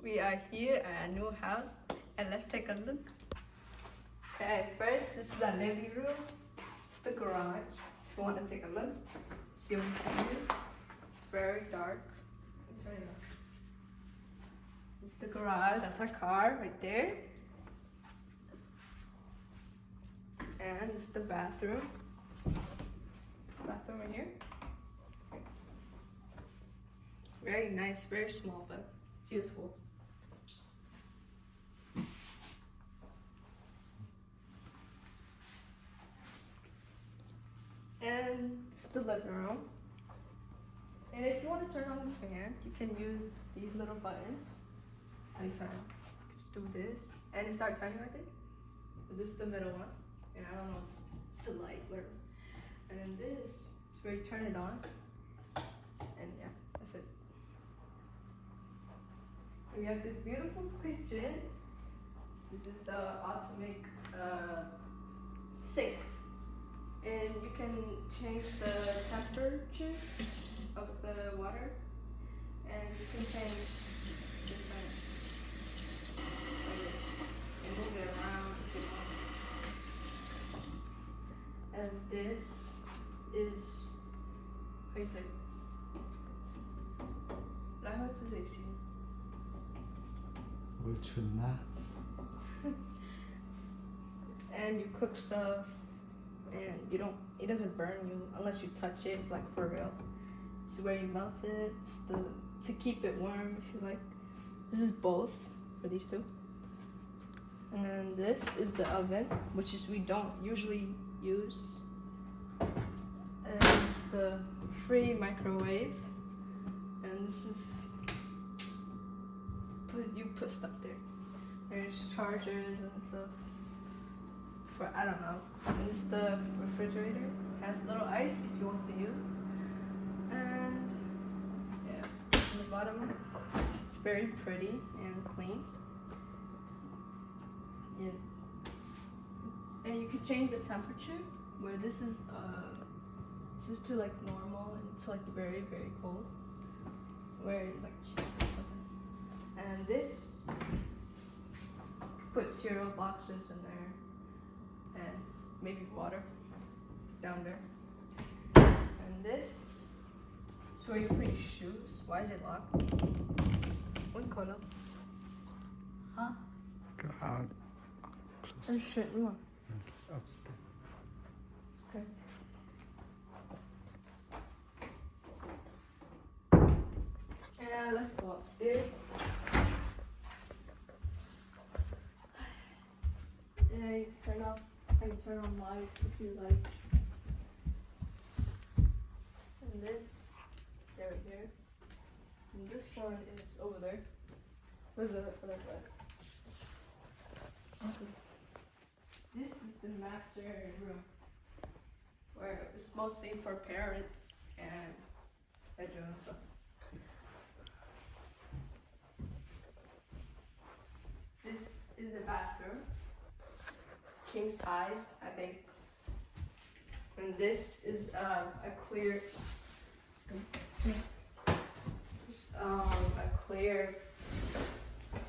We are here at a new house and let's take a look. Okay, first this is the living room. It's the garage. If you want to take a look, see what we can do. It's very dark. Let me turn it off. It's the garage. That's our car right there. And it's the bathroom. Bathroom right here. Very nice, very small, but it's useful. And it's the living room. And if you want to turn on this fan, you can use these little buttons. Anytime. Just do this. And it starts turning right there. This is the middle one. And I don't know, it's the light, whatever. And then this is where you turn it on. And yeah, that's it. And we have this beautiful kitchen. This is the ultimate sink. And you can change the temperature of the water. And you can change different like this. And move it around if you want. And this is, how you say? I heard to say AC. And you cook stuff. And it doesn't burn you unless you touch it. It's like for real. It's where you melt it. It's to keep it warm if you like. This is both for these two. And then this is the oven, which is we don't usually use. And it's the free microwave. And this is you put stuff there. There's chargers and stuff. For I don't know. And this is the refrigerator. It has a little ice if you want to use. And yeah, on the bottom, it's very pretty and clean. Yeah. And you can change the temperature. Where this is to like normal and to like very very cold. Where like cheap or something. And this put cereal boxes in there. And maybe water down there. And this is where you put your shoes. Why is it locked? One color. Huh? God. Oh shit, come on. Upstairs. Okay. And let's go upstairs. Yeah, you can turn on lights if you like. And this, right here. And this one is over there. Where's the other one? Okay. This is the master room, where it's mostly for parents and bedroom and stuff. This is the bathroom. King size, I think. And this is a clear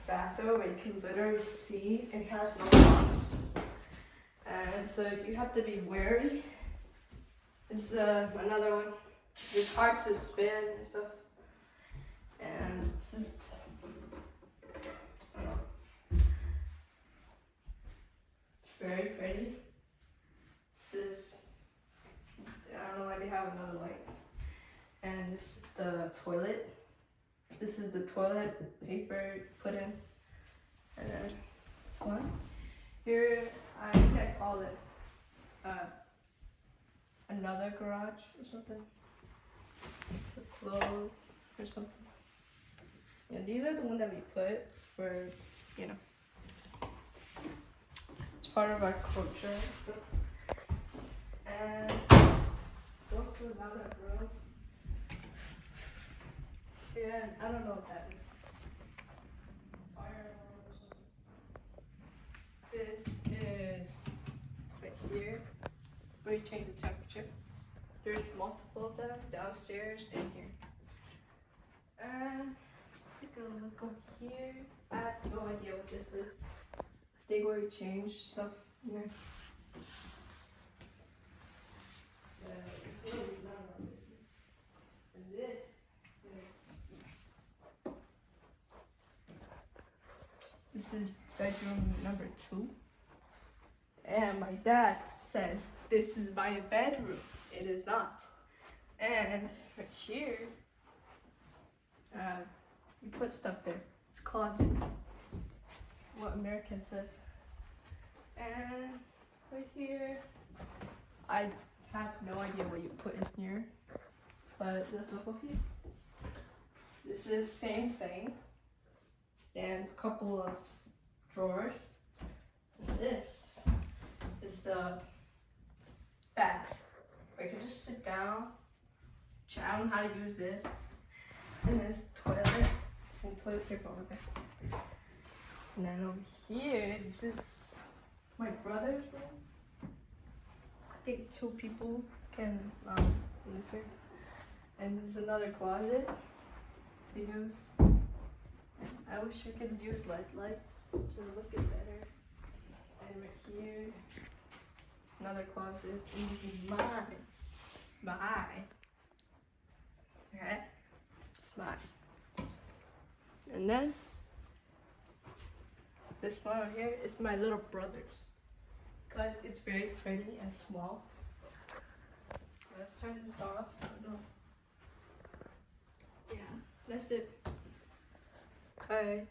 bathroom where you can literally see. It has no locks, and so you have to be wary. This is another one. It's hard to spin and stuff. And this is, I don't know. Very pretty. This is, I don't know why they have another light. And this is the toilet. This is the toilet paper put in. And then this one. Here, I think I call it another garage or something. For clothes or something. Yeah, these are the ones that we put for, you know, part of our culture and stuff. And go to another room. Yeah, I don't know what that is. Fire alarm or something. This is right here where you change the temperature. There's multiple of them downstairs and here. And take a look over here. what this is. I think where you change stuff in there. It's really none of this. And this. This is bedroom number 2. And my dad says this is my bedroom. It is not. And right here, you put stuff there. It's closet. What American says. And right here, I have no idea what you put in here, but let's look up here. This is same thing. And a couple of drawers. And this is the bath where you can just sit down. I don't know how to use this. And this toilet and toilet paper over there. And then over here, this is my brother's room. I think 2 people can live here. And there's another closet to use. I wish we could use lights to look it better. And right here, another closet. And this is mine. Okay? It's mine. And then, this one over here is my little brother's. Because it's very pretty and small. Let's turn this off so I don't. Yeah, that's it. Bye.